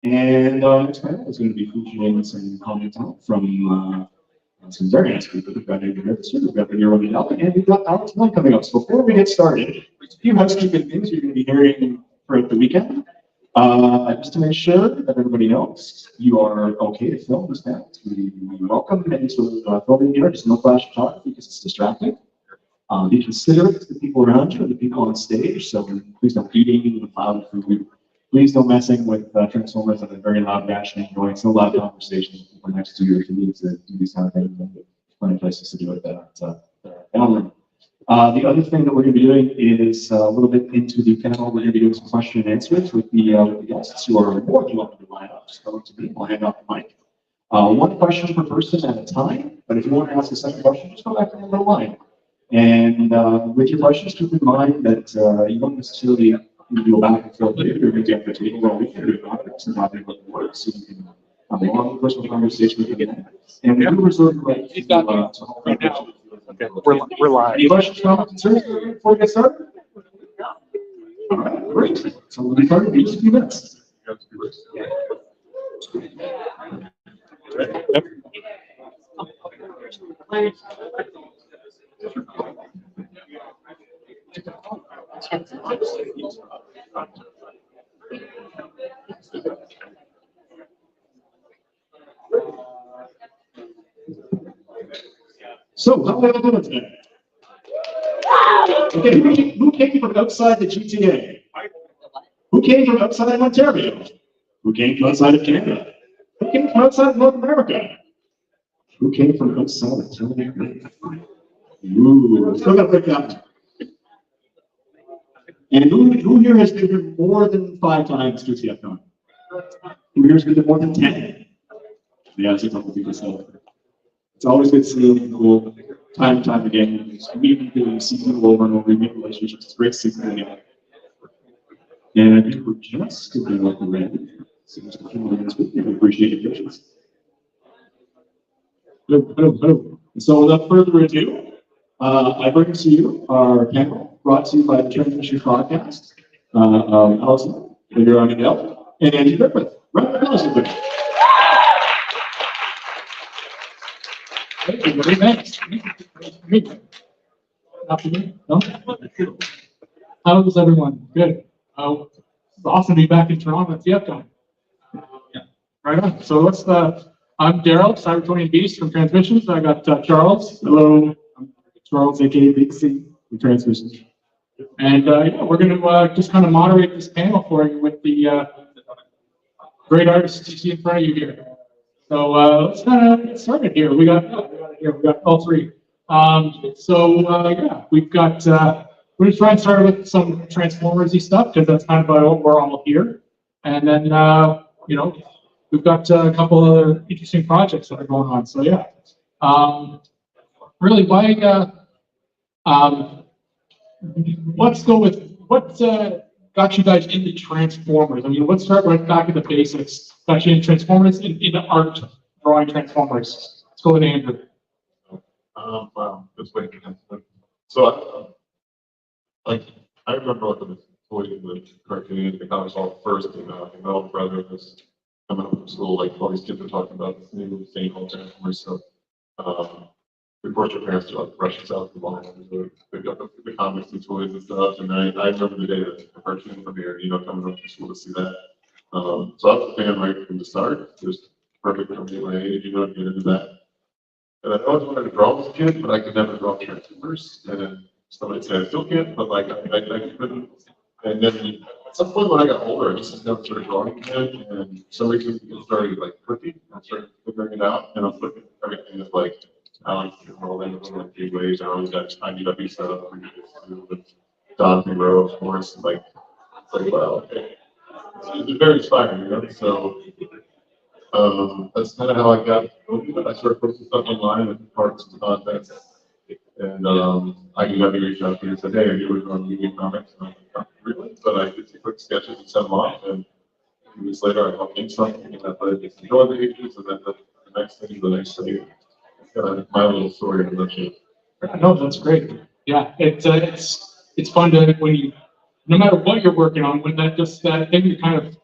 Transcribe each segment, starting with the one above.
And next panel is going to be featuring some comments out from some very nice people. We've got Griffith, we've got Ramondelli, and we've got Alex Milne coming up. So before we get started, there's a few housekeeping things you're going to be hearing throughout the weekend. Just to make sure that everybody knows you are okay to film this panel. We welcome any sort of filming here, just no flash photography because it's distracting. Be considerate to the people around you and the people on stage, so please don't eating with loud food. Please don't messing with Transformers at a very loud rationing noise. No loud conversations with people next to you if you need to do these kind of things. There's plenty of places to do it that room. The other thing that we're going to be doing is a little bit into the panel. We're going to be doing some question and answers with the guests who are more than welcome to line up. Just come up to me. I'll hand off the mic. One question per person at a time. But if you want to ask a second question, just go back to the little line. And with your questions, keep in mind that you don't necessarily need to go back and forth later. You're going to have to table all week or topics and talking about the work, so you can have a long personal conversation with them. And we do reserve the right to right now. Okay, we're live. Any questions, comments, concerns before we get started? All right, great. So we'll be starting in just a few minutes. So, how are we doing today? Okay, who came from outside the GTA? Who came from outside Ontario? Who came from outside of Canada? Who came from outside of North America? Who came from outside of Canada? Ooh, still got to break that. And who here has been here more than 5 times to TFcon? Who here has been here more than 10? Yeah, it's a couple people say. It's always good seeing people time and time again. Meet people, you see people over and over, you make relationships. It's great to see them again. And I think we're just going to be ready. So just a few more minutes with you. We appreciate your patience. Hello. So without further ado, I bring to you our panel brought to you by the Transmission Podcast. Allison, Ramondelli, and Griffith. Allison. Thank you very much. Afternoon. No? How is everyone? Good. It's awesome to be back in Toronto at TFcon. Yeah. Right on. So let's. I'm Darryl, Cybertonian Beast from Transmissions. I got Charles. Hello. I'm Charles, aka Big C from Transmissions. And yeah, we're going to just kind of moderate this panel for you with the great artists you see in front of you here. So let's kind of get started here. We got all three. Yeah, we've got. We're going to try and start with some Transformers-y stuff because that's kind of what we're all here. And then you know, we've got a couple other interesting projects that are going on. So yeah, really, let's go with what got you guys into Transformers. I mean, let's start right back at the basics. Got you into Transformers, into art, drawing Transformers. Let's go with Andrew. Wow, that's way too much. So, I remember looking at the cartoon, the comics all first came out, and my older brother was coming up from school, like all these kids were talking about this new thing called Transformers. So, we forced our parents to like rush us out the line to pick up the comics and toys and stuff. And I remember the day that the cartoon premiered, you know, coming up to school to see that. So I was a fan right from the start. Just perfect for me, my age, you know, to get into that. And I always wanted to draw as a kid, but I could never draw Transformers. And somebody said I still can't, but like I couldn't. And then at some point when I got older, I just never started drawing again. And for some reason it started like clicking. I started figuring it out, and I was looking at everything as like Alex Roland in a few ways. I always got IDW stuff with Don Monroe, of course. Like it's like wow, okay. It's very inspiring, you know. So that's kind of how I got into it. I started posting stuff online with parts and content. And IDW reached out to me and said, hey, are you working on movie comics? And I'm like, not really, but I did some quick sketches and sent them off. And a few weeks later, I helped make something, and I put it into the pages, and then the next thing is the next thing. It's kind of my little story in a nutshell. No, that's great. Yeah, it's fun to when you, no matter what you're working on, when that thing you kind of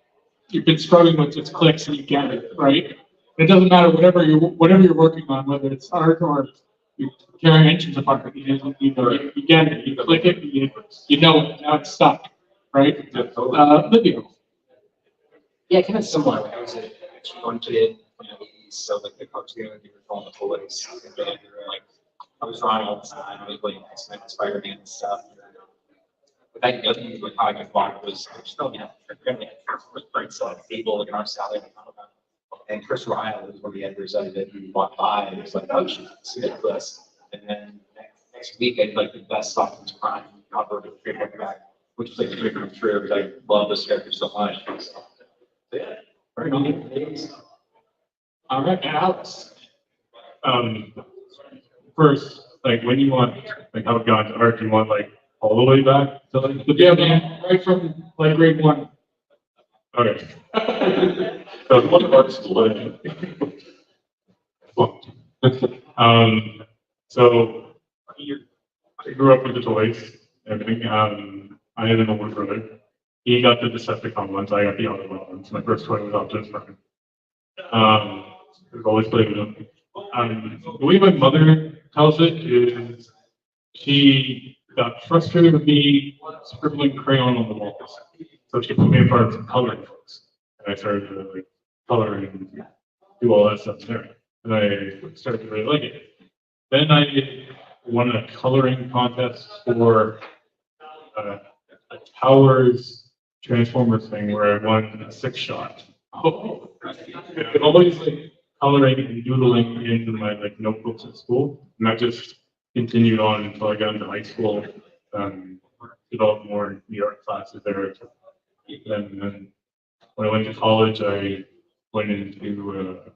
you've been struggling with just clicks and you get it, right? It doesn't matter whatever you're working on, whether it's art or you're carrying engines apart, you get it, you click it, you know it, now it's stuck, right? Livio. Yeah, kind of similar. I was actually one kid, so like the cartoon, you were calling the toys, and then like I was drawing all the time, I was playing X-Men, Spider-Man and stuff. But that W, like how I got bought was still, Chris Prince, Fable, like our salary, and Chris Ryle was one of the editors of it, who walked by and was like, oh, shit, submit this. And then next week, I did like the best Softens Prime cover of the trade paperback, which was like a dream come true because I love this character so much. So, yeah, very nice. All right, Alex. First, like when you want, like how it got to art, do you want like all the way back to like the Yeah, man, right from like grade 1. Okay. So what art school? So I grew up with the toys, everything. I had an older brother. He got the Decepticon ones. I got the Autobot ones. My first toy was Optimus Prime. I've always played with them. The way my mother tells it is she got frustrated with me scribbling crayon on the walls. So she put me in front of some coloring books. And I started to like color and do all that stuff there. And I started to really like it. Then I won a coloring contest for a Towers Transformers thing where I won a 6-shot. Oh, and always like coloring and doodling into my like notebooks at school, and that just continued on until I got into high school. Developed more New York classes there. Then when I went to college, I went into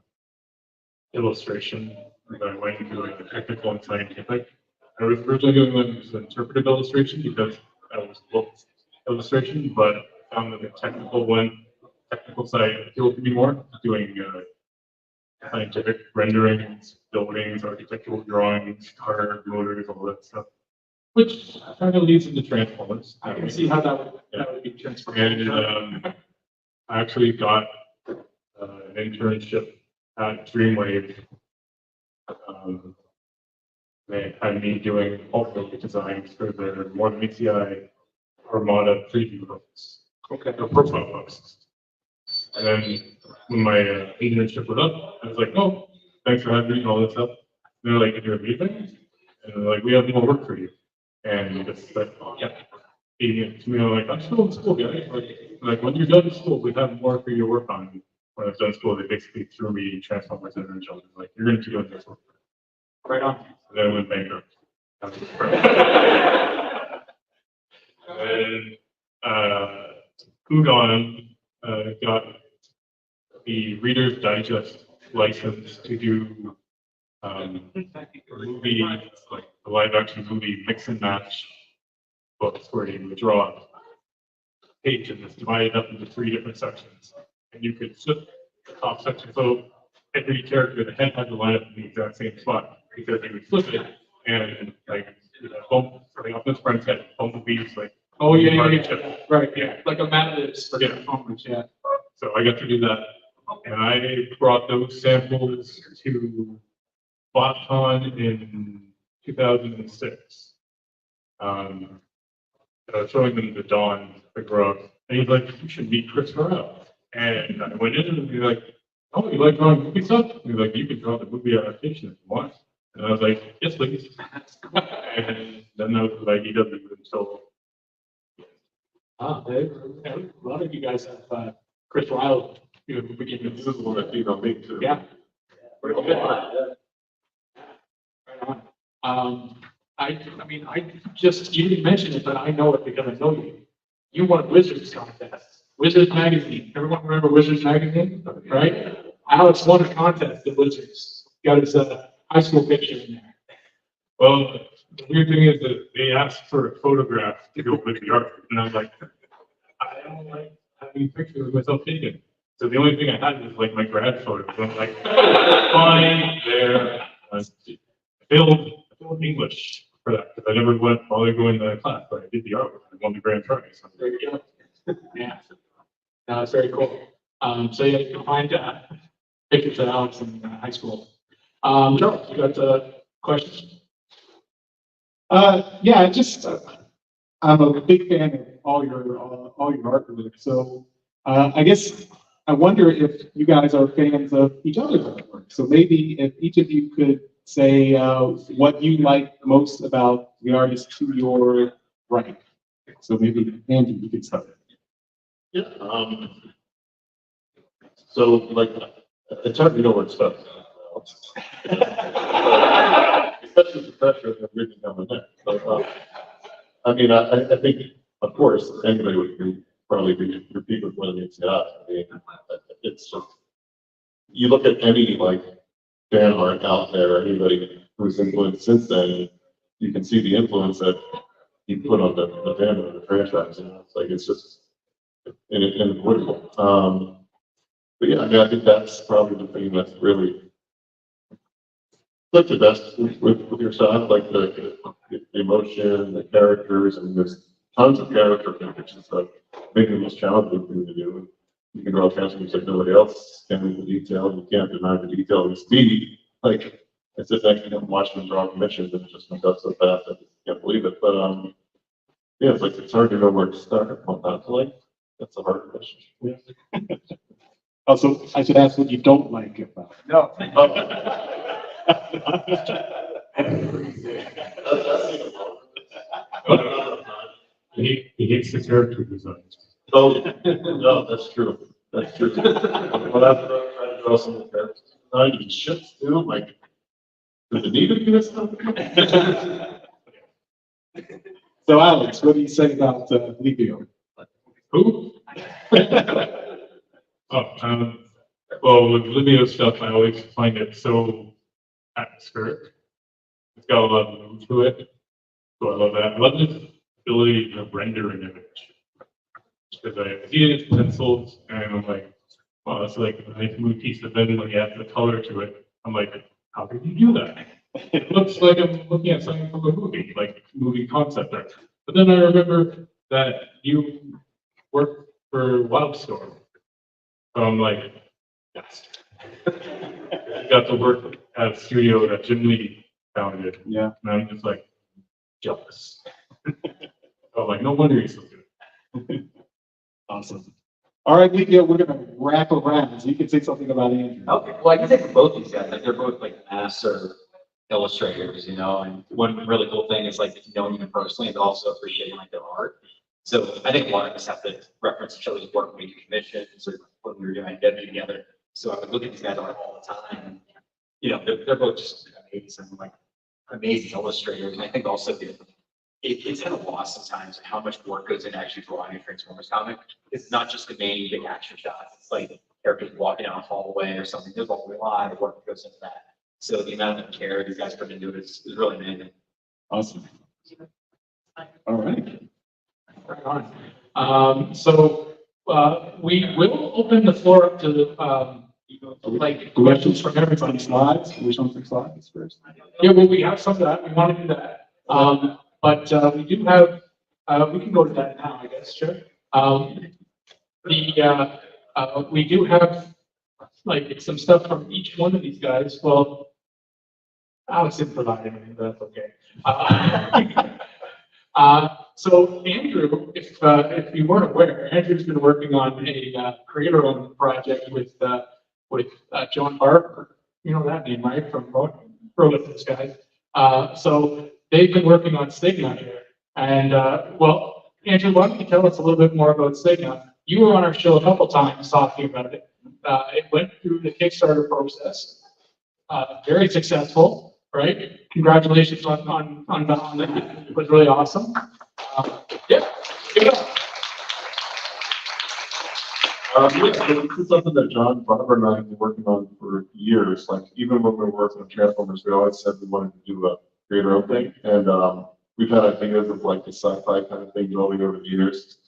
illustration. I went into like the technical and scientific. I was originally doing like interpretive illustration because I was book illustration, but I found that the technical side appealed to me more, doing scientific renderings, buildings, architectural drawings, car motors, all that stuff. Which kind of leads into Transformers. I can see how that would be transferred. And I actually got an internship at Dreamwave. They had me doing also designs for their More Than ACI Armada preview books. Okay. Or profile books. And then when my internship was up, I was like, oh, thanks for having me and all this stuff. And they're like, you're leaving? And they're like, we have more work for you. And it's like, oh, yeah. And to me, I'm like, I'm still in school, guys. Like when you're done in school, we have more for you to work on. When I was done in school, they basically threw me Transformers in their children. Like, you're going to do this work. Right on. And then I went bankrupt. And Udon got the Reader's Digest license to do movie, like the live action movie mix and match books where you would draw a page and it's divided up into 3 different sections. And you could flip the top section. So every character, the head had to line up in the exact same spot because you would flip it and like bump something off this friend's head, bumblebees, like oh yeah, right, yeah, like a map list for Transformers, yeah. So I got to do that, and I brought those samples to TFcon in 2006. I was showing them to Don, the growth, and he's like, "You should meet Chris Ryle." And I went in and he's like, "Oh, you like drawing movie stuff?" And he's like, "You can draw the movie adaptation if you want." And I was like, "Yes, please." And then I was like, EW until. A lot of you guys have Chris Ryle, This is one that on me too. yeah. Right on. I mean, you didn't mention it, but I know it because I know you. You won Wizards contest, Wizards magazine. Everyone remember Wizards magazine, right? Alex won a contest at Wizards. Got his high school picture in there. Well, the weird thing is that they asked for a photograph to go with the art, and I was like, I don't like having pictures of myself taken. So the only thing I had was like my grad photos. And I'm like, fine, there. I failed English for that because I never went bothered going to class, but I did the art. I won the grand prize. There you go. Yeah. No, it's very cool. So yeah, you can find pictures of Alex in high school. Joe, you got questions? Yeah, I'm a big fan of all your artwork. So I guess I wonder if you guys are fans of each other's artwork. So maybe if each of you could say what you like most about the artist to your right. So maybe Andy, you could start. Yeah. So like, it's hard to know where it's stuff. Especially the pressure of reading down the neck. So, I mean, I think, of course, anybody would probably be repeat with one of these. Yeah, I mean, it's just, you look at any like fan art out there, anybody who's influenced since then, you can see the influence that he put on the fandom and the franchise. You know, it's like it's just unavoidable. But yeah, I mean, I think that's probably the thing that's really like the best with your stuff, like the emotion, the characters, and there's tons of character which is like maybe the most challenging thing to do. You can draw transformers like nobody else can with the detail. You can't deny the detail and speed. Like I sit next to him watching him draw commissions and it just went up so fast I just can't believe it. But yeah, it's like it's hard to know where to start. What not to like. That's a hard question. Yeah. Also, I should ask what you don't like about it. No. He hates the character designs. Oh, no, that's true. That's true. When I try to draw some of the characters, I need shits too. I'm like, does it need to be this stuff? So Alex, what do you say about Livio? Who? Oh, well, with Livio stuff, I always find it so atmospheric. It's got a lot of mood to it. So I love that. I love his ability to render an image. Because I see it in pencils and I'm like, wow, that's like a nice mood piece. But then when you add the color to it, I'm like, how did you do that? It looks like I'm looking at something from a movie, like movie concept art. But then I remember that you worked for Wildstorm. So I'm like, yes. I got to work at a studio that Jim Lee founded. Yeah. And I'm just like jealous. I'm like, no wonder he's so good. Awesome. All right, Livio, we're gonna wrap around. So you can say something about Andrew. Okay, well, I can say for both these guys, like they're both like master illustrators, you know, and one really cool thing is like knowing them personally, but also appreciating like their art. So I think a lot of us have to reference each other's work when we do commissions or when we were doing identity together. So I would look at these guys art all the time. And, you know, they're both just amazing, like amazing illustrators. And I think also it's kind of lost sometimes how much work goes into actually drawing a Transformers comic. It's not just the main big action shots. It's like characters walking down a hallway or something. There's a lot of work that goes into that. So the amount of care these guys put into it is really amazing. Awesome. All right. Right on. So we will open the floor up to like questions from everybody. Slides. We show some slides first. Yeah, well, we have some of that. We want to do that. But we do have, we can go to that now, I guess, sure. We do have like some stuff from each one of these guys. Well, Alex didn't provide anything, but that's okay. So Andrew, if you weren't aware, Andrew's been working on a creator-owned project with John Barker. You know that name, right? From Prolifus guys. So they've been working on Stigma here. And well, Andrew, why don't you tell us a little bit more about Stigma? You were on our show a couple times talking about it. It went through the Kickstarter process. Very successful, right? Congratulations on that. It was really awesome. Yeah, give it up. This is something that John, Barbara, and I have been working on for years. Like even when we were working on Transformers, we always said we wanted to do a creator own thing, and we've had ideas of like the sci-fi kind of thing going over the years.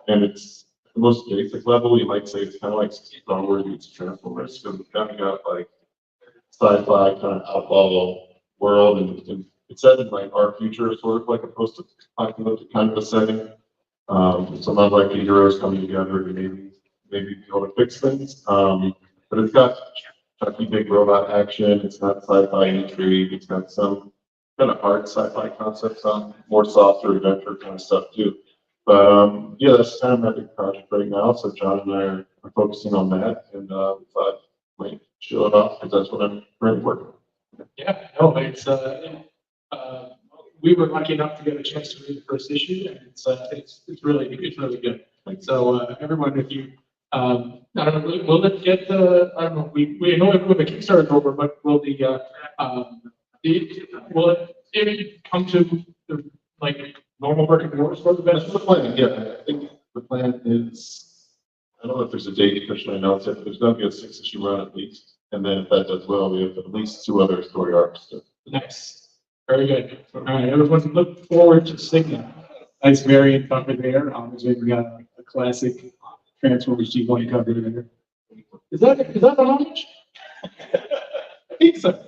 And it's the most basic level. You might say it's kind of like Star Wars meets Transformers, because we've kind of got like sci-fi kind of outlaw world, and it's set in like our future, sort of like a post-apocalyptic kind of a setting. Some unlikely heroes coming together, maybe maybe be able to fix things. But it's got Chucky big robot action. It's got sci-fi intrigue. It's got some kind of hard sci-fi concepts on more softer adventure kind of stuff too. But yeah, that's kind of my big project right now. So John and I are focusing on that, and we thought might show it off because that's what I'm currently working on. Yeah, no, it's, we were lucky enough to get a chance to read the first issue, and it's really good. So, everyone, if you, I don't know, will it get I don't know, we know when the Kickstarter is over, but will will it come to the, like, normal working hours for the That's best? the plan, yeah. I think the plan is, I don't know if there's a date officially announced yet, but there's going to be a 6-issue run at least. And then if that does well, we have at least 2 other story arcs. Nice. Very good. All right, everyone look forward to seeing that. Nice variant cover there. We got a classic Transformers G1 cover there. Is that an homage? I think so.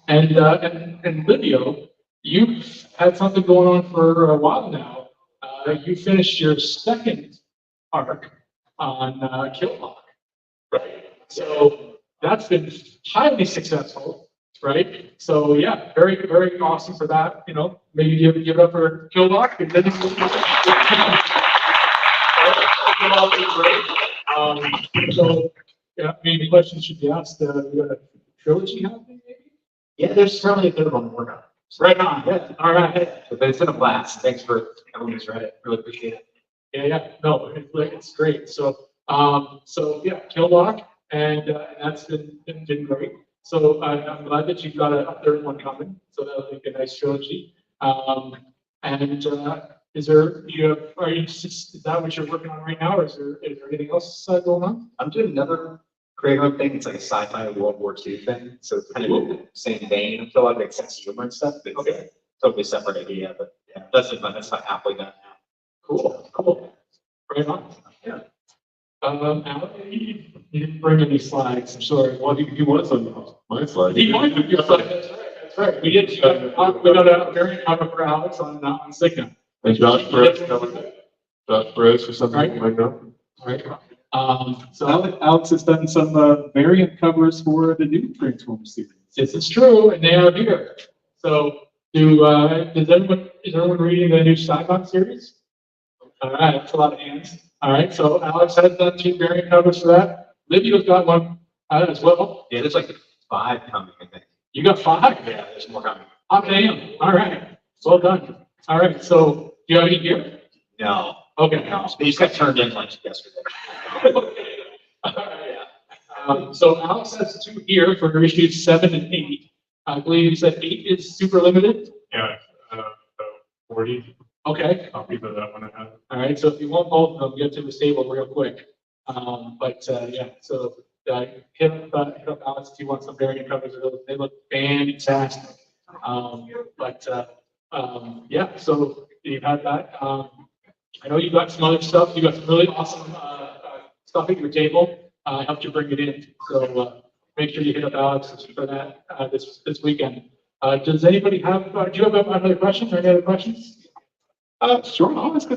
And Livio, you've had something going on for a while now. You finished your second arc on Killlock, right? So that's been highly successful, right? So yeah, very, very awesome for that. You know, maybe give it up for Killlock, and then so yeah, maybe questions should be asked. We got a trilogy happening, maybe? Yeah, there's certainly a good one to work on. Right on. Yeah. All right. But it's been a blast. Thanks for everyone who's read it. Really appreciate it. Yeah. No, it's great. So yeah, Killlock, and that's been great. So I'm glad that you've got a third one coming. So that'll make a nice trilogy. Is that what you're working on right now, or is there anything else going on? I'm doing another creative thing. It's like a sci-fi World War II thing. So it's kind of in the same vein. I feel like makes sense humor and stuff. It's Okay. Totally separate idea, but yeah, that's fun. That's not halfway done now. Cool. Right on. Yeah. Al, you didn't bring any slides, I'm sorry. Well, he was on my slide. He might have your slide, that's right. We got a variant cover for Alex on Signa. And Josh Perez for something Right. like that. Right. So Alex has done some variant covers for the new Transformers series. This is true, and they are here. So, is everyone reading the new TFcon series? All right, that's a lot of hands. All right, so Alex has done 2 variant covers for that. Livio's got one as well. Yeah, there's like 5 coming, I think. You got 5? Yeah, there's more coming. Oh, damn. All right, well done. All right, so do you have any here? No. Okay. No, they just got turned in like yesterday. So Alex has 2 here for issues 7 and 8. I believe you said 8 is super limited. Yeah, 40 Okay. copies of that one I have. All right. So if you want both of them, get to the table real quick. Yeah. So hit up Alex if you want some variant covers of those. They look fantastic. Yeah. So you've had that. I know you've got some other stuff. You got some really awesome stuff at your table. I helped you bring it in. So make sure you hit up Alex for that this weekend. Does anybody have? Do you have another question or any other questions? Sure, I'll ask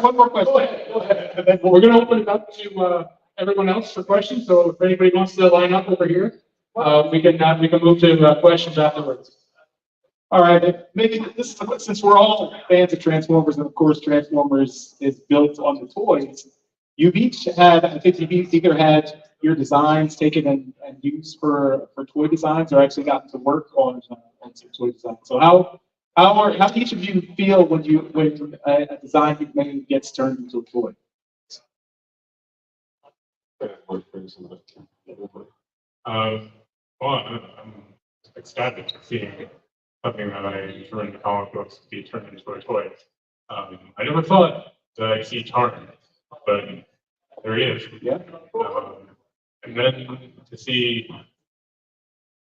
one more question. Go ahead. And then we're going to open it up to everyone else for questions. So if anybody wants to line up over here, we can move to questions afterwards. All right, maybe since we're all fans of Transformers, and of course Transformers is built on the toys, you've each had, I think you've either had your designs taken and used for toy designs, or actually gotten to work on some toy designs. So how do each of you feel when a design you've made gets turned into a toy? Well, I'm ecstatic seeing something that I drew in the comic books be turned into a toy. I never thought that I'd see Tarn, but there he is. Yeah. And then to see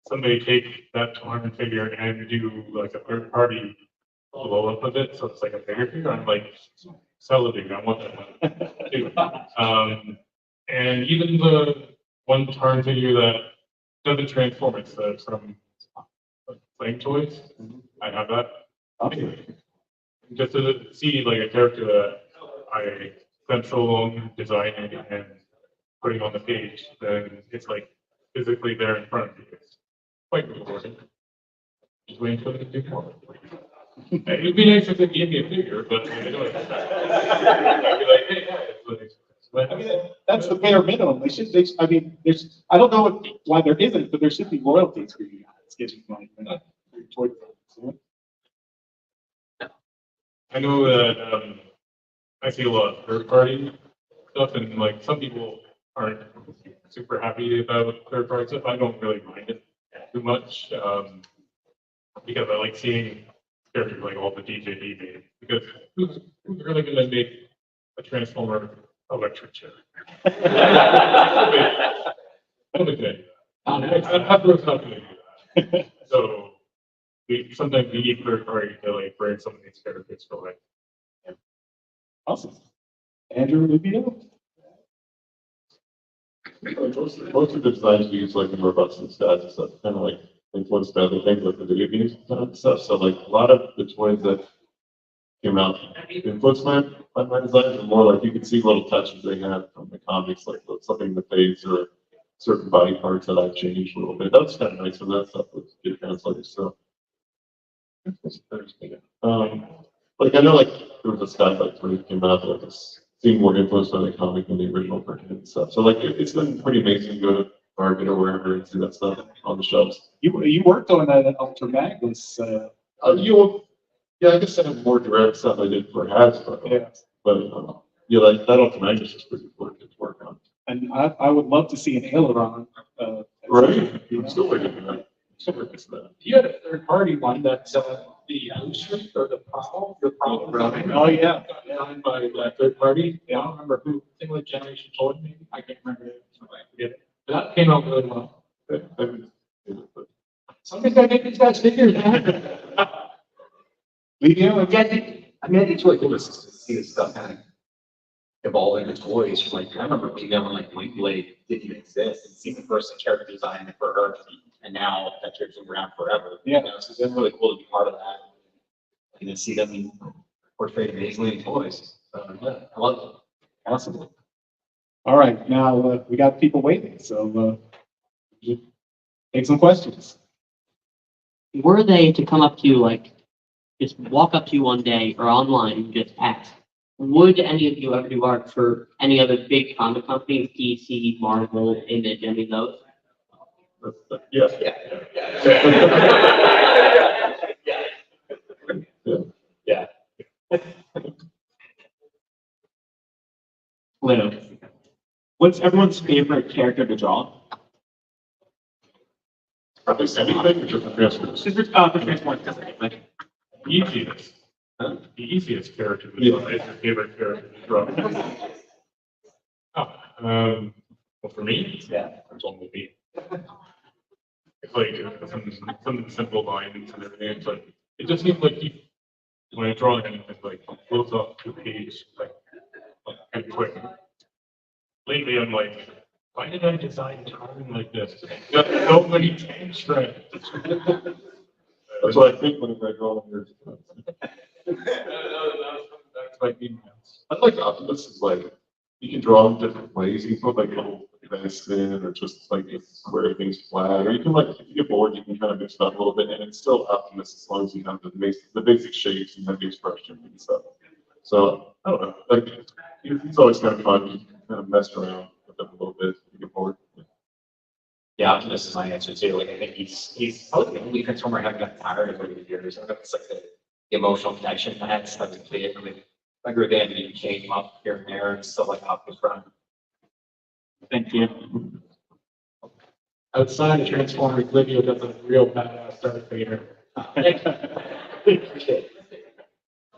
somebody take that Tarn figure and do like a third party blow up of it, so it's like a bigger figure, I'm like salivating. I want that one too. And even the one Tarn figure that doesn't transform, it's from playing toys. I have that. Just to see like a character that I spent so long designing and putting on the page, then it's like physically there in front of you. It's quite rewarding. Just waiting for them to do more. It'd be nice if they gave me a figure, but I don't. I'd be like, hey, I mean, that's the bare minimum. I mean, I don't know why there isn't, but there should be royalties for you guys getting money. I know that I see a lot of third-party stuff, and like some people aren't super happy about third-party stuff. I don't really mind it too much because I like seeing characters like all the DJD made. Because who's really going to make a Transformer electric chair? I don't think they do that. Hasbro's not going to do that. So sometimes we need third-party to like bring some of these characters to life. Awesome. Andrew Livio? Most of the designs we use like the robust and stats and stuff, kind of like influenced by other things like the video games and stuff. So like a lot of the toys that came out influenced my designs, and more like you can see little touches they had from the comics, like something in the face or certain body parts that I've changed a little bit. That was kind of nice when that stuff was get translated. So like I know like there was a Skyfight toy that came out that was seeing more influence by the comic than the original cartoon and stuff. So like it's been pretty amazing to go to Target or wherever and see that stuff on the shelves. You worked on that Ultra Magnus. Yeah, I guess I have more direct stuff I did for Hasbro. Yeah. But yeah, like that Ultra Magnus is pretty cool to work on. And I would love to see an aileron. Right. I'm still working on that. Still working on that. You had a third-party one that's the Illustrate or the Prowl, Oh, yeah. designed by that third party. Yeah, I don't remember who, single generation told me. I can't remember it. I forget it. But that came out really well. Somebody's got to make these guys figures, man. Livio? Yeah, I mean, I think it's really cool to see this stuff kind of evolve into toys. Like, I remember being there when like White Blade didn't exist and seeing the first character design for her, and now that character's been around forever. Yeah. You know, so it's been really cool to be part of that and then see them portrayed amazingly in toys. So, yeah, I love it. Awesome. All right, now we got people waiting, so take some questions. Were they to come up to you, like, just walk up to you one day or online and just ask, would any of you ever do art for any other big comic companies, DC, Marvel, Image, any of those? Yeah. Widow. What's everyone's favorite character to draw? Probably anything or just the transfers. For Transformers, specifically. Easiest. The easiest character to draw is your favorite character to draw. Well, for me, Yeah. it's only me. It's like some simple lines and everything. It's like it just seems like when I draw anything, like close off the page, like kind of quick. Lately, I'm like, why did I design time like this? Got so many tank strands. That's what I think when I draw on yours. That's my emails. I like Optimus is like you can draw them different ways. You can put like little events in, or just like square things flat, or you can like if you get bored, you can kind of mix it up a little bit, and it's still Optimus as long as you have the basic shapes and have the expression and stuff. So I don't know, like it's always kind of fun. You can kind of mess around with them a little bit if you get bored. Yeah, Optimus is my answer too. Like, I think he's probably the only Transformer I haven't gotten tired of over the years. I don't know if it's like the emotional connection I had stuff to play it. I mean, I agree with Andy, you can change him up here and there and still like Optimus Prime. Thank you. Outside of Transformers, Livio does a real badass Darth Vader.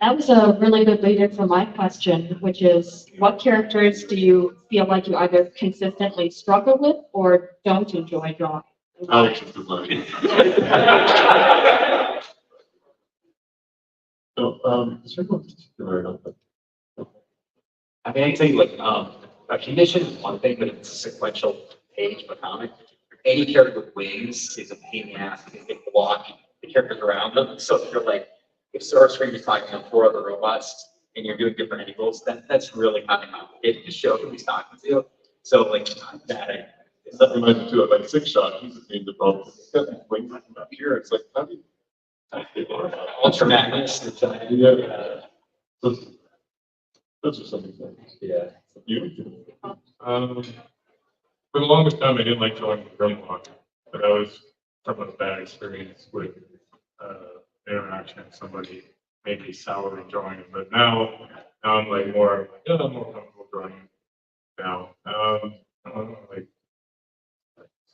That was a really good lead in for my question, which is what characters do you feel like you either consistently struggle with or don't enjoy drawing? Alex is designing. I mean, I think like a condition is one thing, but it's a sequential page of a comic. Any character with wings is a pain in the ass because they block the characters around them. So if you're like, if Starscream is talking to 4 other robots, and you're doing different angles, that's really kind of complicated to show who he's talking to. So like that, That reminds me too of like Six Shot. He's a theme developed. He's got these wings up here. It's like, how do you? ultra magnets. Yeah. Those are something. Yeah. You. For the longest time, I didn't like drawing the drum walk, but I was from a bad experience with interaction. Somebody made me sour in drawing it, but now I'm like more, yeah, I'm more comfortable drawing it now. I don't know, like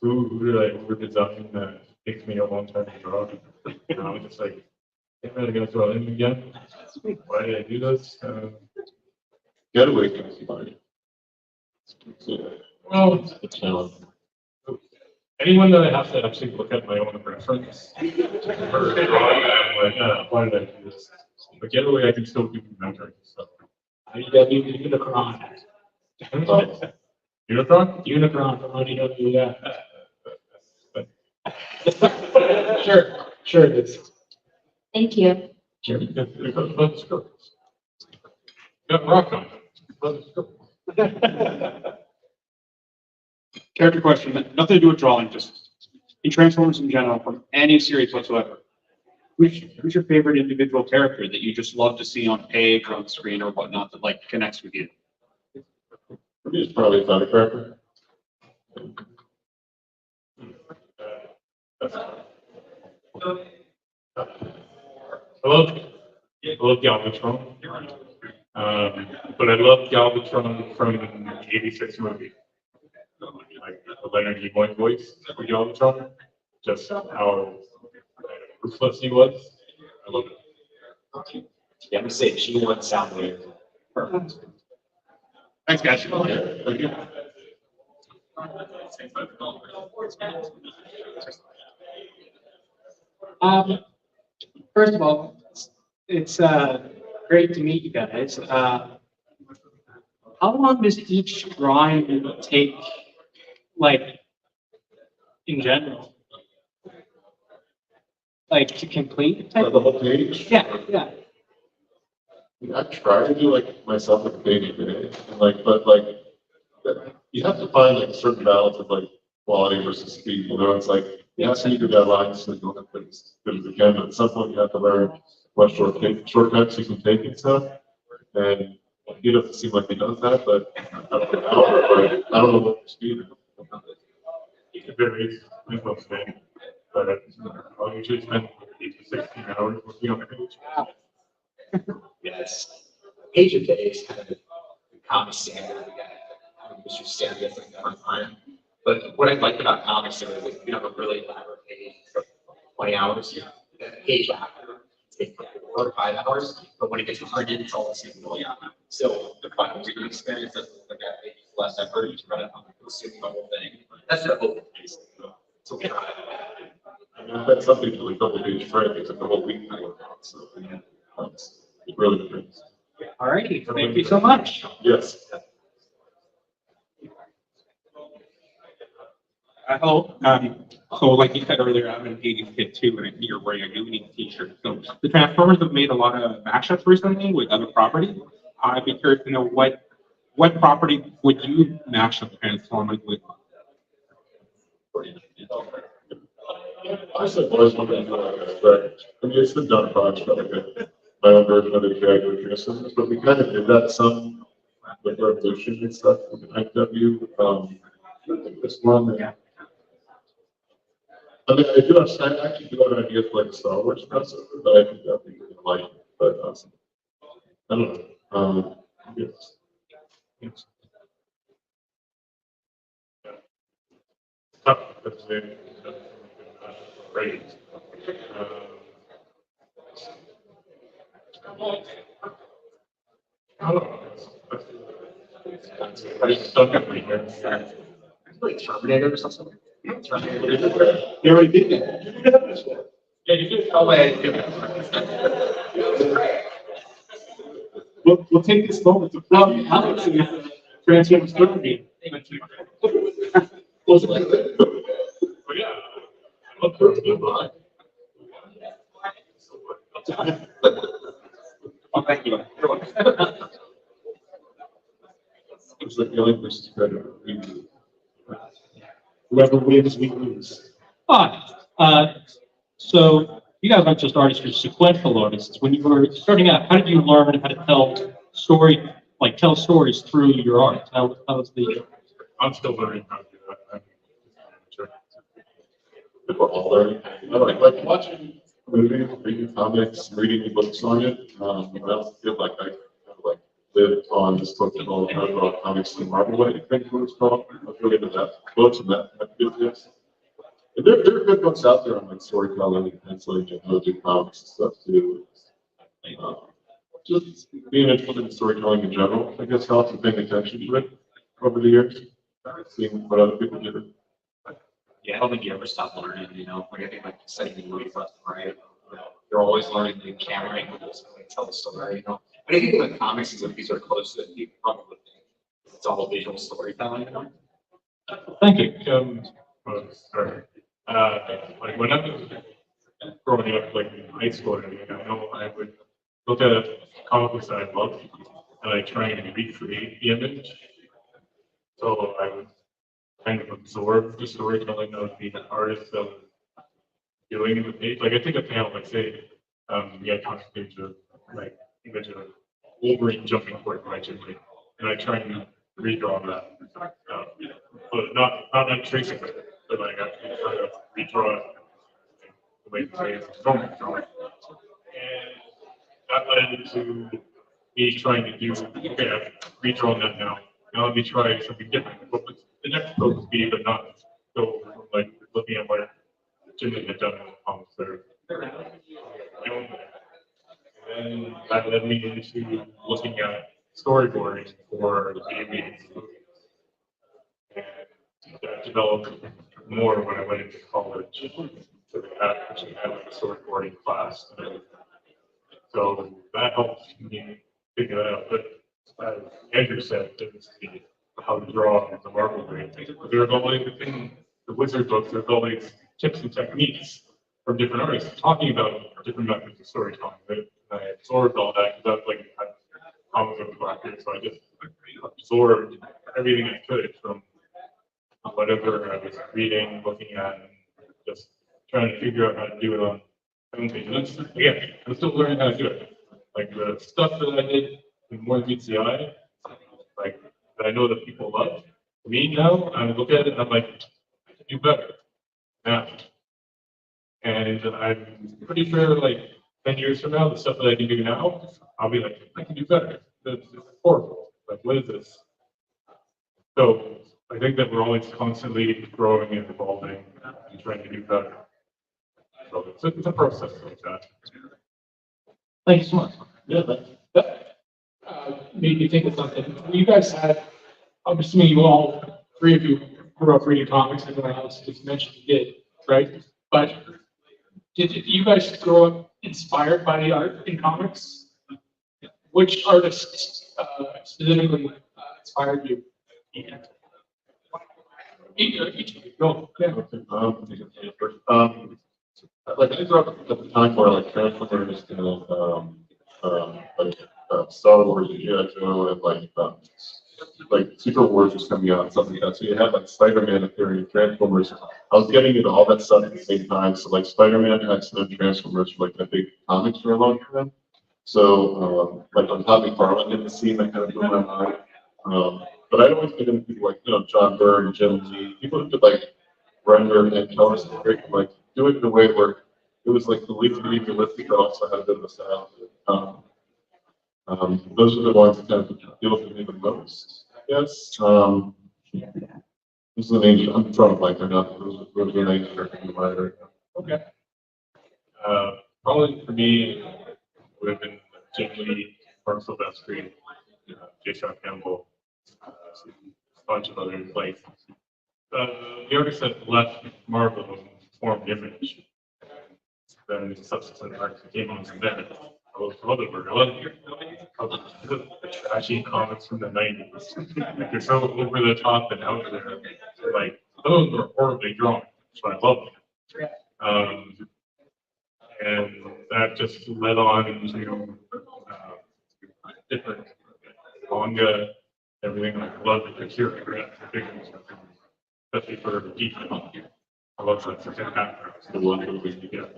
who did I overdesign that takes me a long time to draw? You know, I'm just like, I'm really gonna draw him again. Why did I do this? Getaway can be fine. Well, It's challenge. anyone that I have to actually look at my own reference for drawing, I'm like, why did I do this? But Getaway, I can still do memory. So. IDW Unicron. Unicron? Unicron from IDW, yeah. Sure it is. Thank you. Let's go. Got rock on. Let's go. Character question, nothing to do with drawing, just in Transformers in general, from any series whatsoever. Who's your favorite individual character that you just love to see on page or on screen or whatnot that like connects with you? For me, it's probably a firecracker. I love Galvatron. But I love Galvatron from the '86 movie. Like the Leonard Nimoy voice for Galvatron, just how ruthless he was. I love it. Yeah, I'm gonna say G1 Soundwave. Perfect. Thanks, guys. Thank you. First of all, it's great to meet you guys. How long does each drawing take, like, in general? Like, to complete? The whole page? Yeah. I try to do like myself like a page a day, and like, but like, you have to find like a certain balance of like quality versus speed. You know, it's like you have to meet your deadlines so you don't have things as good as you can. But at some point, you have to learn what shortcuts you can take and stuff. And he doesn't seem like he does that, but I don't know what speed. It varies. It's what I'm saying. But I'll usually spend 8 to 16 hours working on the page. Yes. Page a day is kind of the common standard. Mr. Standard thing on time. But what I like about comics is like, you have a really elaborate page for 20 hours. The page after takes like 4 or 5 hours, but when it gets printed, it's all the same really on. So the final reading experience doesn't look like that. It's less effort. You can run it on the whole thing. That's the whole piece. So we try. I mean, that's something to like double page Friday, it's like the whole week. So it really depends. All righty, thank you so much. Yes. Hello. So like you said earlier, I'm an 80s kid too, and you're wearing a Goonie t-shirt. So the Transformers have made a lot of mashups recently with other properties. I'd be curious to know what property would you mash up Transformers with? I said boys want to do that, but I mean, it's been done project, like my own version of the graduate transformers, but we kind of did that some with Revolution and stuff with the IW. I think this one. I mean, I actually do have an idea for like a Star Wars crossover, but I think that'd be really like it. But I don't know. Yes. Tough. That's great. I just stuck it right here. Like Terminator or something. You already did that. Yeah, you did. Oh, wait. We'll take this moment to plug Alex in the Transformers 30. Was it like that? But yeah, I love Terminator. thank you. It's like yelling versus credit. Whoever wins, we lose. Fine. So you guys aren't just artists, you're sequential artists. When you were starting out, how did you learn how to tell stories through your art? How was the? I'm still learning how to do that. We're all learning. I like watching movies, reading comics, reading the books on it. I don't feel like I kind of like live on this book called Comics and Marvel, I think what it's called. I'm really into that books and that business. And there are good books out there on like storytelling and penciling and how to do comics and stuff too. Just being interested in storytelling in general, I guess, helps and paying attention to it over the years, seeing what other people do. Yeah, I don't think you ever stop learning, you know, like I think like studying movies left and right. You know, you're always learning new camera angles and like tell the story, you know. But I think the comics and movies are close to it, people probably think it's all visual storytelling, you know. Thank you. Sorry. Like when I was growing up, like in high school and everything, I know I would look at comic books that I loved and I try and recreate the image. So I would kind of absorb the storytelling of the artist that was doing the page. Like I take a panel, like say, we had a page of like image of Wolverine jumping toward my chimney, and I try and redraw that. But not tracing it, but like actually try to redraw it the way it's drawing. And that led to me trying to do, okay, I've redrawn that now. Now let me try something different. What would the next focus be, but not go from like looking at what Jimmy had done in the comics there. And that led me into looking at storyboarding for the video games. And that developed more when I went into college. So they actually had like a storyboarding class. So that helped me figure that out. But as Andrew said, it was how to draw the Marvel grade. There's always the Wizard books, there's always tips and techniques from different artists talking about different methods of storytelling. I absorbed all that because that's like comic book collector, so I just absorbed everything I could from whatever I was reading, looking at, and just trying to figure out how to do it on my own page. And again, I'm still learning how to do it. Like the stuff that I did in more meets the eye, like that I know that people love. Me now, I look at it and I'm like, I can do better now. And I'm pretty sure like 10 years from now, the stuff that I can do now, I'll be like, I can do better. It's horrible. Like, what is this? So I think that we're always constantly growing and evolving and trying to do better. So it's a process like that. Thank you so much. Yeah, That made me think of something. You guys had, I'm assuming you all, three of you grew up reading comics, everyone else just mentioned you did, right? But did you guys grow up inspired by the art in comics? Which artists specifically inspired you? Each of you, go. Yeah. Like I grew up at the time where like Transformers and Star Wars and G.I. Joe and like Super Wars was coming out and stuff like that. So you had like Spider-Man appearing in Transformers. I was getting into all that stuff at the same time. So like Spider-Man, X-Men, Transformers were like the big comics for a long time. So like on Todd McFarlane in the scene, that kind of blew my mind. But I'd always been into people like, John Byrne, Jim Lee, people who could like render and tell us the great, like do it in a way where it was like the least realistic, but also had a bit of a style. Those are the ones that kind of appeal to me the most, I guess. This is an age, I'm drawing a blank right now. Those are the names that are coming to mind right now. Okay. Probably for me, would have been Jim Lee, Mark Silvestri, Jason Campbell, a bunch of others. Like the artists that left Marvel formed Image. Then the subsequent artists that came on from there. Trashy comics from the 90s. Like they're so over the top and out there. Like those were horribly drawn, so I love them. And that just led on to different manga, everything. I love the picture, especially for detail. I love that second half, the one movie you get.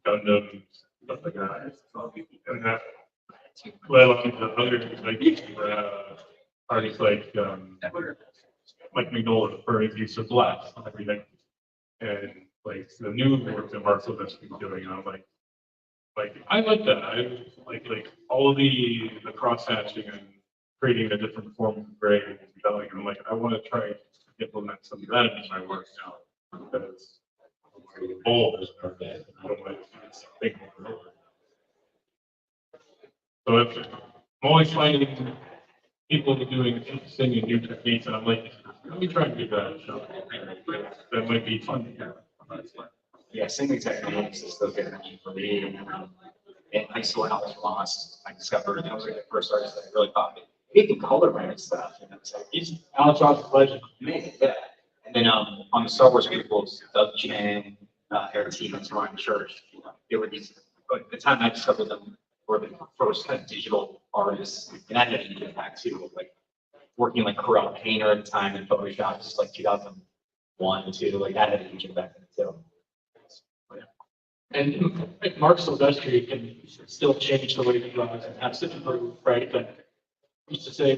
Gundam, stuff like that. And that, well, the other, like, artists like Mignola for his use of black and everything. And like the new work that Marcel has been doing, and I'm like I like that. I like all of the cross hatching and creating a different form of gray and spelling. I'm like, I want to try to implement some of that in my work now because bold is part of it. I don't like it's big over and over. So I'm always finding people doing interesting and new techniques, and I'm like, let me try and do that. So that might be fun. Yeah, same exact thing. It's just the different for me. And I saw Alex Ross. I discovered that was like the first artist that I really thought he could color random stuff. And it's like he's Alex Ross is a legend. amazing. Yeah. And then on the Star Wars peoples, Doug Chen, Eric Stevens, Ryan Church, they were these. But the time I discovered them were the first kind of digital artists, and that had a huge impact too. Like working like Corel Painter at the time in Photoshop, just like 2001 too. Like that had a huge impact too. And Mark Silvestri can still change the way he draws and has to improve, right? But used to say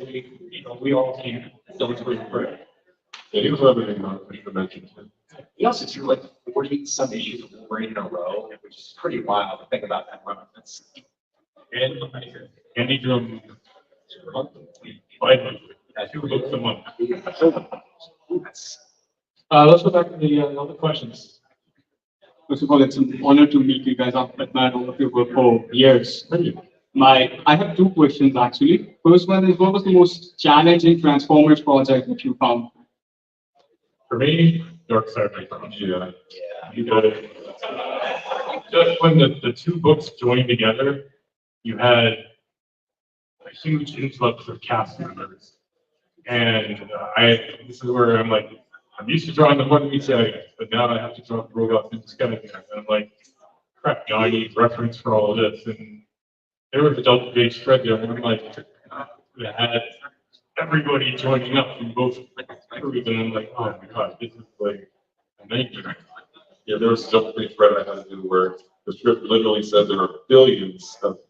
we all can still improve, right? Yeah, he was everything on the dimensions. He also drew like 40 some issues of Wolverine in a row, which is pretty wild to think about that run. That's And he drew him 500, 2 books a month. that's Let's go back to the other questions. First of all, it's an honor to meet you guys. I've admired all of your work for years. I have 2 questions actually. First one is, what was the most challenging Transformers project that you found? For me, Dark Side of the Yeah. Because just when the 2 books joined together, you had a huge influx of cast members. And this is where I'm like, I'm used to drawing the one guys, but now I have to draw robots and skeletons. And I'm like, crap, now I need reference for all of this. And there was a double page spread there, and I'm like, that had everybody joining up from both crews, and I'm like, oh my god, this is like a nightmare. Yeah, there was a double page spread I had to do where the script literally said there are billions of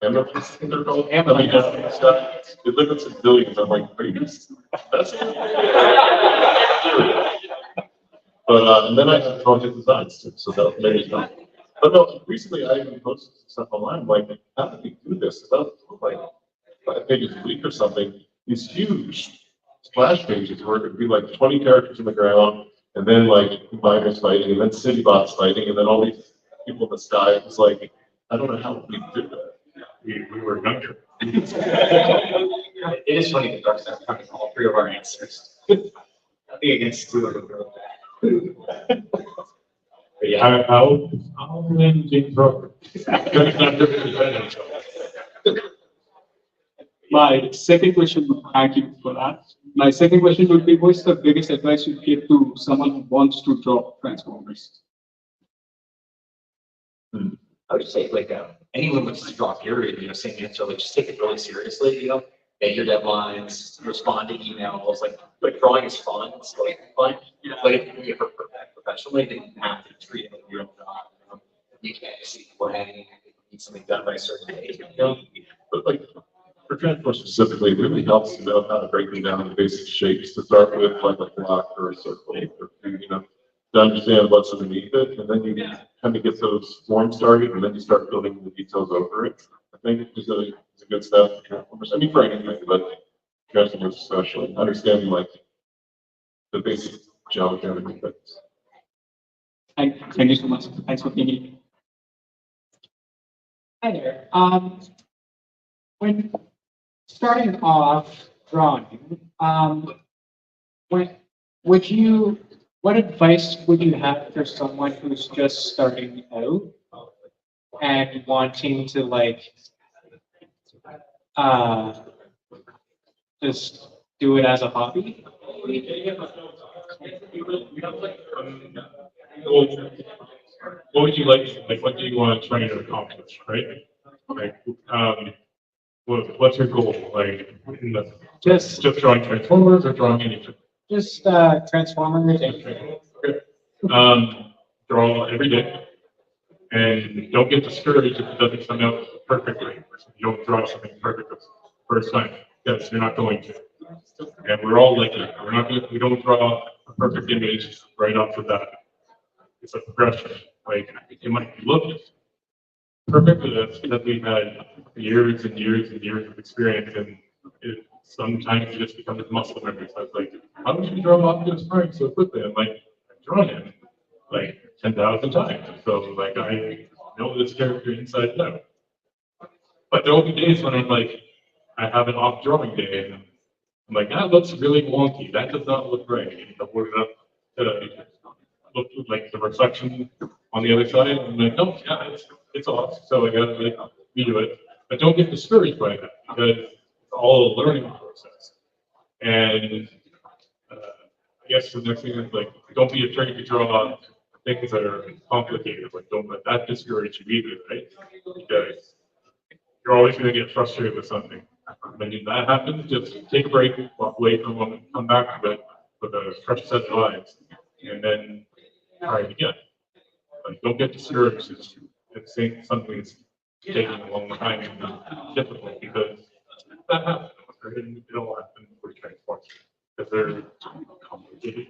amethysts, they're called. Stuff. It limits in billions. I'm like, are you just, that's but and then I had project designs too, so that made me fun. But no, recently I even posted stuff online. I'm like, how did we do this? About like 5 pages a week or something. These huge splash pages where it would be like 20 characters in the ground, and then like miners fighting, and then city bots fighting, and then all these people in the sky. It was like, I don't know how we did that. We were younger. it is funny that Dark Side having all 3 of our answers. Nothing against 2 of them. But yeah, How many James Roper? My second question, thank you for that. My second question would be, what's the biggest advice you'd give to someone who wants to draw Transformers? I would just say like anyone wants to draw period, same answer, like just take it really seriously, make your deadlines, respond to emails, like drawing is fun, it's like fun. But if you get professionally, then you have to treat it like your own job. You can't just see people hanging, you need something done by a certain date. But like for Transformers specifically, it really helps to know how to break them down into basic shapes to start with, like a block or a circle, or to understand what's underneath it, and then you kind of get those forms started, and then you start building the details over it. I think it's a good step for Transformers. I mean, for anything, but Transformers especially, understanding like the basic geometry underneath it. Thank you so much. Thanks for being here. Hi there. When starting off drawing, what advice would you have for someone who's just starting out and wanting to just do it as a hobby? What would you like? Like, what do you want to try to accomplish, right? Like, what's your goal? Like, in the, Just, just drawing transformers or drawing anything? just, Transformers and Okay. Draw every day and don't get discouraged if it doesn't come out perfectly. You don't draw something perfect the first time. Yes, you're not going to. And we're all like that. We don't draw a perfect image right off the bat. It's a progression. Like, it might look perfect, but that's because we've had years and years and years of experience, and it sometimes it just becomes muscle memory. So it's like, how did you draw Optimus Prime so quickly? I'm like, I've drawn him like 10,000 times. So like, I know this character inside and out. But there will be days when I'm like, I have an off drawing day, and I'm like, that looks really wonky. That does not look right. And I hold it up to look like the reflection on the other side, and I'm like, no, yeah, it's off. So I gotta like redo it. But don't get discouraged by that because it's all a learning process. And I guess the next thing is like, don't be afraid to draw things that are complicated. Like, don't let that discourage you either, right? Because you're always going to get frustrated with something. When that happens, just take a break, walk away from it, come back to it with a fresh set of eyes, and then try it again. Like, don't get discouraged. It's saying something that's taking a long time and difficult because that happens. It all happens before you transform because they're complicated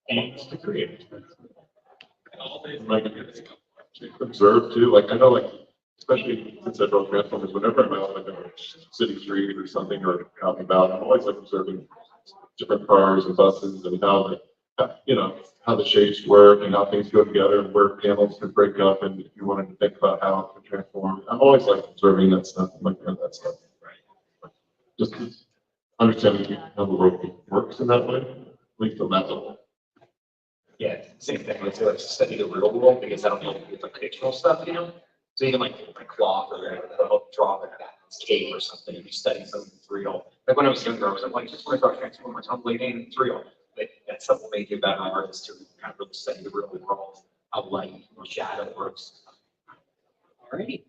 things to create. Like, observe too, like, I know, like, especially since I draw transformers, whenever I'm out like a city street or something or out and about, I'm always like observing different cars and buses and how how the shapes work and how things go together and where panels can break up and if you wanted to think about how it can transform. I'm always like observing that stuff and looking at that stuff. Just understanding how the world works in that way, at least on that level. Yeah, same thing. Let's say like study the real world because I don't know with the fictional stuff, you know. So you can like cloth or whatever, that'll draw like that tape or something. If you study something that's real. Like when I was younger, I was like, just want to draw Transformers. I'm like, hey, it's real. But that's something that made you a better artist to kind of really study the real world, how light and shadow works. Alrighty.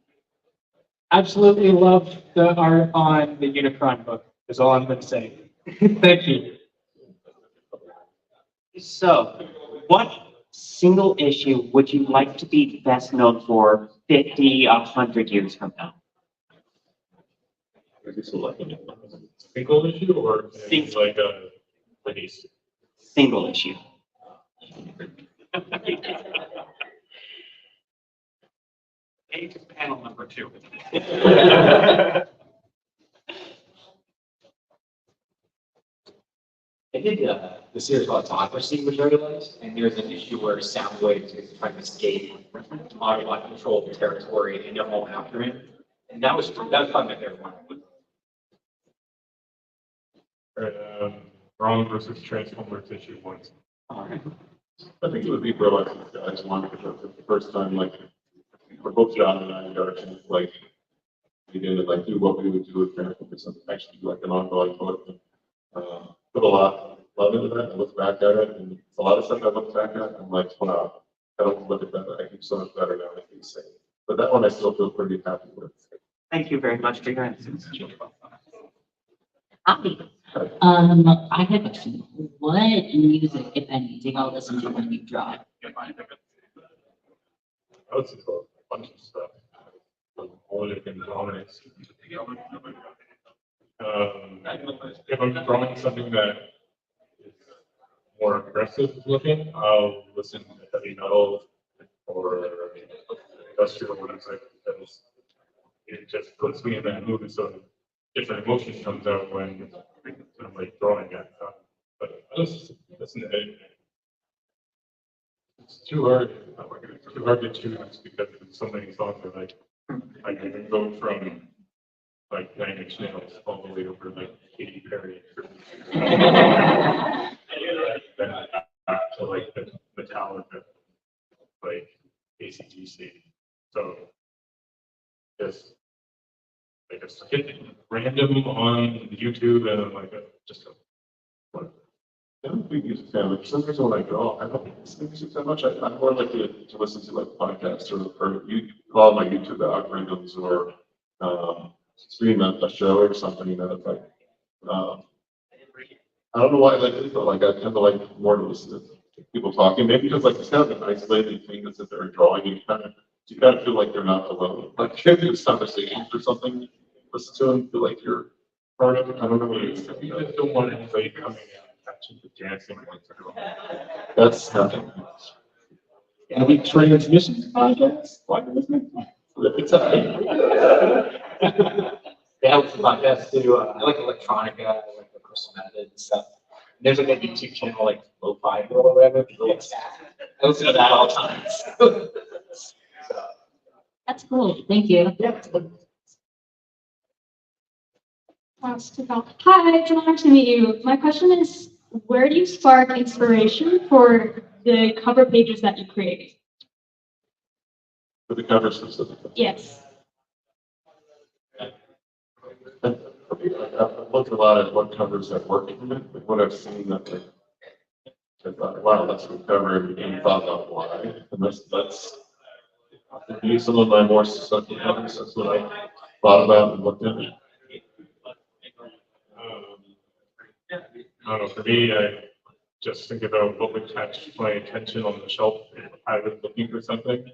absolutely love the art on the Unicron book, is all I'm gonna say. Thank you. So, what single issue would you like to be best known for 50, 100 years from now? Is this like a single issue or things like a release? Single issue. Panel number 2. I did the series called Autocracy, which I realized, and there's an issue where Soundwave is trying to escape Autobot control of territory, and they're all after him. And that was probably my favorite one. Wrong versus Transformers issue 1. Alright. I think it would be for like guys one because that's the first time like we're both John and I got a chance like begin to like do what we would do with Transformers and actually do like an ongoing book. Put a lot into that and look back at it and a lot of stuff I look back at I'm like, wow, I don't look at that. I can so much better now than you say. But that one I still feel pretty happy with. Thank you very much for your answers. Hi. I have a question. What music, if any, do y'all listen to when you draw? I would say a bunch of stuff. All different genres. If I'm drawing something that is more aggressive looking, I'll listen to heavy metal or industrial music because it just puts me in that mood. So different emotion comes out when I'm like drawing it. But I just listen to anything. It's too hard to choose because there's so many songs that I can go from like 9 Inch Nails all the way over like Katy Perry. Then back to like the Metallica, like AC/DC. So just like a hit random on YouTube and I'm like just I'm a big music fan, but for some reason when I go, I don't listen to music that much. I'm more likely to listen to like podcasts or you follow my YouTube algorithms or stream a show or something, you know, it's like, I don't know why I like it, but like I tend to like more to listen to people talking. Maybe because like it's kind of an isolated thing that's that they're drawing and you kind of feel like they're not alone. Like if there's conversations or something, you listen to them, feel like you're part of it. I don't know what it is. You just don't want anybody coming out catching the dancing once in a while. That's nothing. Any transmissions podcasts? Why are you listening? It's a Yeah, with the podcast too. I like electronica, I like the crystal method and stuff. There's like a YouTube channel like Lo-Fi or whatever. I listen to that all the time. That's cool. Thank you. Hi, it's an honor to meet you. My question is, where do you spark inspiration for the cover pages that you create? for the cover specifically. Yes. And for me, I've looked a lot at what covers have worked for me, like what I've seen that like, I thought, wow, that's a good cover, and thought about why. And that's maybe some of my more successful covers, that's what I thought about and looked at. I don't know, for me, I just think about what would catch my attention on the shelf if I was looking for something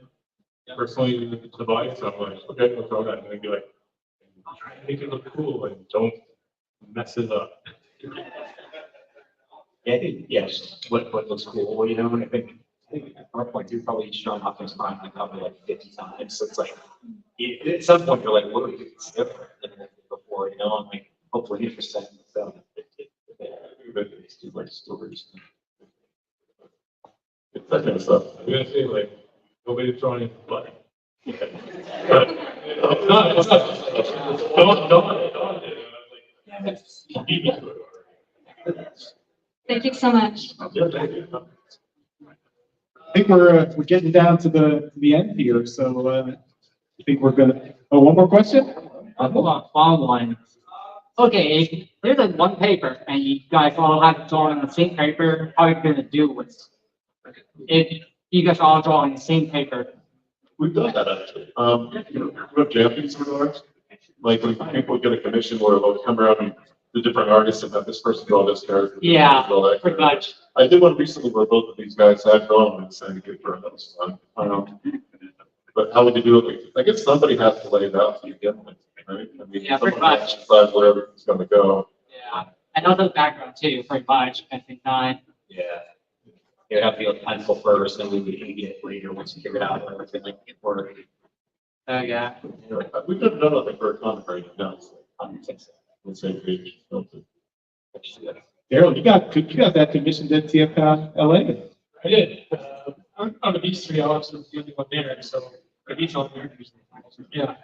personally to buy. So I'm like, okay, I'll throw that, and then be like, try to make it look cool and don't mess it up. Yeah, I think, yes, what looks cool, you know, and I think at our point, you're probably showing off things behind the cover like 50 times. So it's like, at some point, you're like, what do we do that's different than before, you know, and like, hopefully interesting. So, It's too like stories. It's that kind of stuff. I'm gonna say like, nobody's throwing it blood. But it's not, don't. Keep it to it. Thank you so much. Yeah, thank you. I think we're getting down to the end here, so I think we're gonna. Oh, one more question? Hold on, follow line. Okay, if there's like one paper and you guys all have to draw on the same paper, how are you gonna do with if you guys all draw on the same paper? We've done that actually. You have Japanese seminars, like when people get a commission where they'll come around and the different artists and have this person draw this character. Yeah, draw that pretty character. much. I did one recently where both of these guys had drawn and sang a good for that was fun. But how would you do it? I guess somebody has to lay it out to you get it, right? I mean, Yeah, pretty someone has much. to decide where everything's gonna go. Yeah, I know the background too, pretty much. I think not. yeah. You have to go pencil first, then we would it later once you figure out everything like it work. Oh yeah. We've never done nothing for a comic right now. So I'm on the same page. Darryl, you got that commissioned at TFcon LA. I did. I'm on the beach 3 hours, and the only one there, so the beach on there. Yeah.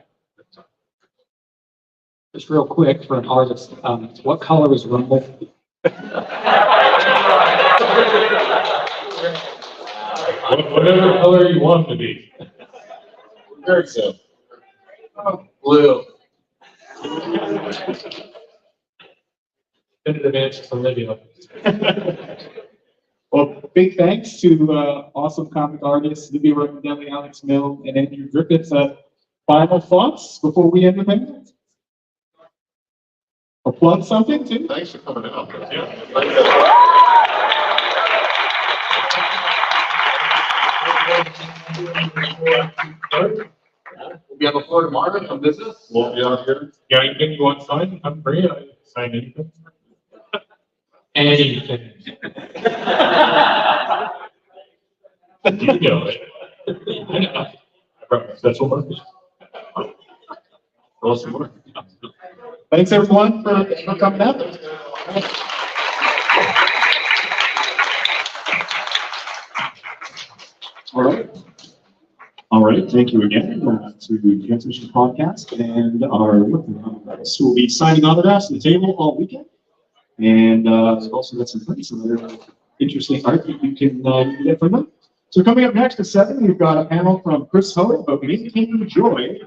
Just real quick for an artist, what color is Rumble? Whatever color you want to be. Very so. Blue. Definitive answer from Livio. Well, big thanks to awesome comic artists Livio, Ramondelli, Alex Milne, and Andrew Griffith. Final thoughts before we end the event? Or plug something too? Thanks for coming out. We have a floor tomorrow, come visit. We'll be out here. Yeah, anything you want signed, I'm free, I sign anything. Anything. You know it. I promise, that's what works. Awesome. Thanks everyone for coming out. All right, thank you again to the Transmission Podcast and our artists who will be signing autographs at the table all weekend. And we've also got some other interesting art that you can get from them. So coming up next at 7, we've got a panel from Chris Hoey about maintaining joy